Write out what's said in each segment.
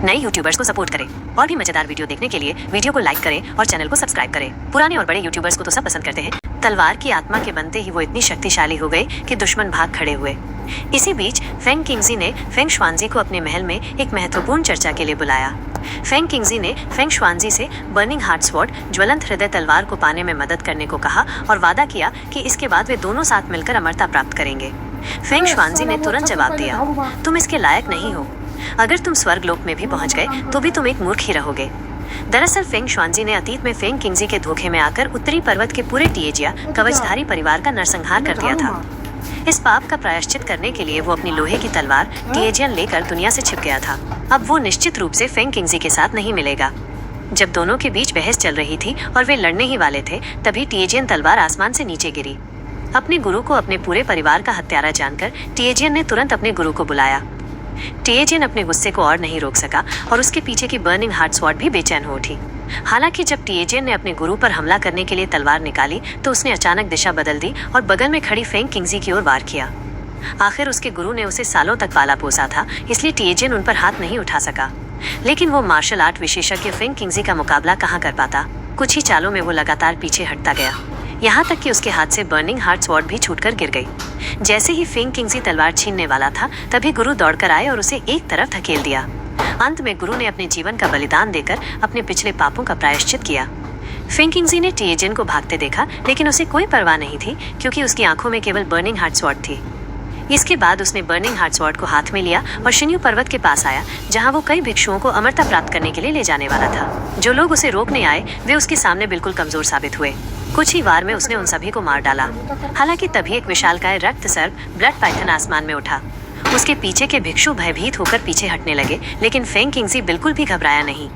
नए यूट्यूबर्स को सपोर्ट करें और भी मजेदार वीडियो देखने के लिए वीडियो को लाइक करें और चैनल को सब्सक्राइब करें। पुराने और बड़े यूट्यूबर्स को तो सब पसंद करते हैं। तलवार की आत्मा के बनते ही वो इतनी शक्तिशाली हो गई कि दुश्मन भाग खड़े हुए। इसी बीच फेंग किंगजी ने फेंग शुआनजी को अपने महल में एक महत्वपूर्ण चर्चा के लिए बुलाया। फेंग किंगजी ने फेंग शुआनजी से बर्निंग हार्ट स्वॉर्ड ज्वलंत हृदय तलवार को पाने में मदद करने को कहा और वादा किया कि इसके बाद वे दोनों साथ मिलकर अमरता प्राप्त करेंगे। फेंग शुआनजी ने तुरंत जवाब दिया, तुम इसके लायक नहीं हो। अगर तुम स्वर्गलोक में भी पहुंच गए तो भी तुम एक मूर्ख ही रहोगे। दरअसल फेंग शुआनजी ने अतीत में फेंग किंगजी के धोखे में आकर उत्तरी पर्वत के पूरे टिएजिया कवचधारी परिवार का नरसंहार कर दिया था। इस पाप का प्रायश्चित करने के लिए वो अपनी लोहे की तलवार टिएजियन लेकर दुनिया से छिप गया था। अब वो निश्चित रूप से फेंग किंगजी के साथ नहीं मिलेगा। जब दोनों के बीच बहस चल रही थी और वे लड़ने ही वाले थे, तभी टिएजियन तलवार आसमान से नीचे गिरी। अपने गुरु को अपने पूरे परिवार का हत्यारा जानकर टिएजियन ने तुरंत अपने गुरु को बुलाया। टिएजियन अपने गुस्से को और नहीं रोक सका और उसके पीछे की बर्निंग हार्ट स्वॉर्ड भी बेचैन हो उठी। हालांकि जब टिएजियन ने अपने गुरु पर हमला करने के लिए तलवार निकाली तो उसने अचानक दिशा बदल दी और बगल में खड़ी फेंग किंगजी की ओर वार किया। आखिर उसके गुरु ने उसे सालों तक पाला पोसा था, इसलिए टिएजियन उन पर हाथ नहीं उठा सका। लेकिन वो मार्शल आर्ट विशेषज्ञ फेंग किंगजी का मुकाबला कहाँ कर पाता। कुछ ही चालों में वो लगातार पीछे हटता गया, यहाँ तक कि उसके हाथ से बर्निंग हार्ट स्वॉर्ड भी छूटकर गिर गई। जैसे ही फेंग किंगजी तलवार छीनने वाला था, तभी गुरु दौड़कर आए और उसे एक तरफ धकेल दिया। अंत में गुरु ने अपने जीवन का बलिदान देकर अपने पिछले पापों का प्रायश्चित किया। फेंग किंगजी ने टिएजियन को भागते देखा, लेकिन उसे कोई परवाह नहीं थी क्योंकि उसकी आंखों में केवल बर्निंग हार्ट स्वॉर्ड थी। इसके बाद उसने बर्निंग हार्ट स्वॉर्ड को हाथ में लिया और शिन्यू पर्वत के पास आया, जहां वो कई भिक्षुओं को अमरता प्राप्त करने के लिए ले जाने वाला था। जो लोग उसे रोकने आए वे उसके सामने बिल्कुल कमजोर साबित हुए। कुछ ही वार में उसने उन सभी को मार डाला। हालांकि तभी एक विशालकाय रक्त सर्प ब्लड पाइथन आसमान में उठा। उसके पीछे के भिक्षु भयभीत होकर पीछे हटने लगे, लेकिन फेंग किंगजी बिल्कुल भी घबराया नहीं।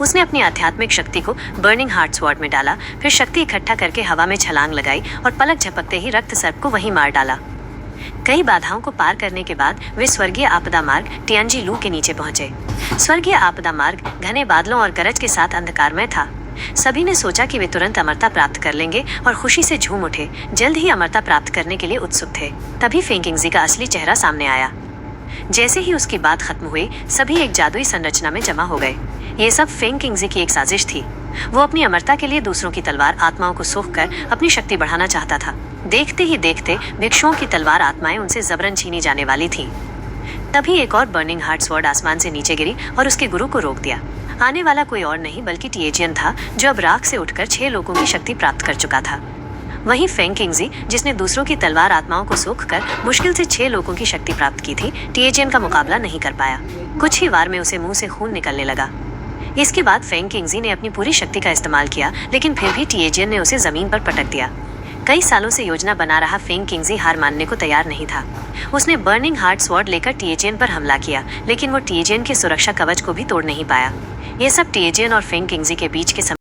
उसने अपनी आध्यात्मिक शक्ति को बर्निंग हार्ट स्वॉर्ड में डाला, फिर शक्ति इकट्ठा करके हवा में छलांग लगाई और पलक झपकते ही रक्त सर्प को वहीं मार डाला। कई बाधाओं को पार करने के बाद वे स्वर्गीय आपदा मार्ग टियांजी लू के नीचे पहुंचे। स्वर्गीय आपदा मार्ग घने बादलों और गरज के साथ अंधकारमय था। सभी ने सोचा कि वे तुरंत अमरता प्राप्त कर लेंगे और खुशी से झूम उठे। जल्द ही अमरता प्राप्त करने के लिए उत्सुक थे। तभी फेंग किंगजी का असली चेहरा सामने आया। जैसे ही उसकी बात खत्म हुई, सभी एक जादुई संरचना में जमा हो गए। ये सब फेंग किंगजी की एक साजिश थी। वो अपनी अमरता के लिए दूसरों की तलवार आत्माओं को सूख कर अपनी शक्ति बढ़ाना चाहता था। देखते ही देखते भिक्षुओं की तलवार आत्माएं उनसे जबरन छीनी जाने वाली थी। तभी एक और बर्निंग हार्ट स्वॉर्ड आसमान से नीचे गिरी और उसके गुरु को रोक दिया। आने वाला कोई और नहीं बल्कि टिएजियन था, जो अब राख से उठकर 6 लोगों की शक्ति प्राप्त कर चुका था। वहीं फेंग किंगजी, जिसने दूसरों की तलवार आत्माओं को सूख कर मुश्किल से 6 लोगों की शक्ति प्राप्त की थी, टिएजियन का मुकाबला नहीं कर पाया। कुछ ही वार में उसे मुंह से खून निकलने लगा। इसके बाद फेंग किंगजी ने अपनी पूरी शक्ति का इस्तेमाल किया, लेकिन फिर भी टिएजियन ने उसे जमीन पर पटक दिया। कई सालों से योजना बना रहा फेंग किंगजी हार मानने को तैयार नहीं था। उसने बर्निंग हार्ट स्वॉर्ड लेकर टिएजियन पर हमला किया, लेकिन वो टिएजियन के सुरक्षा कवच को भी तोड़ नहीं पाया। ये सब टिएजियन और फेंग किंगजी के बीच के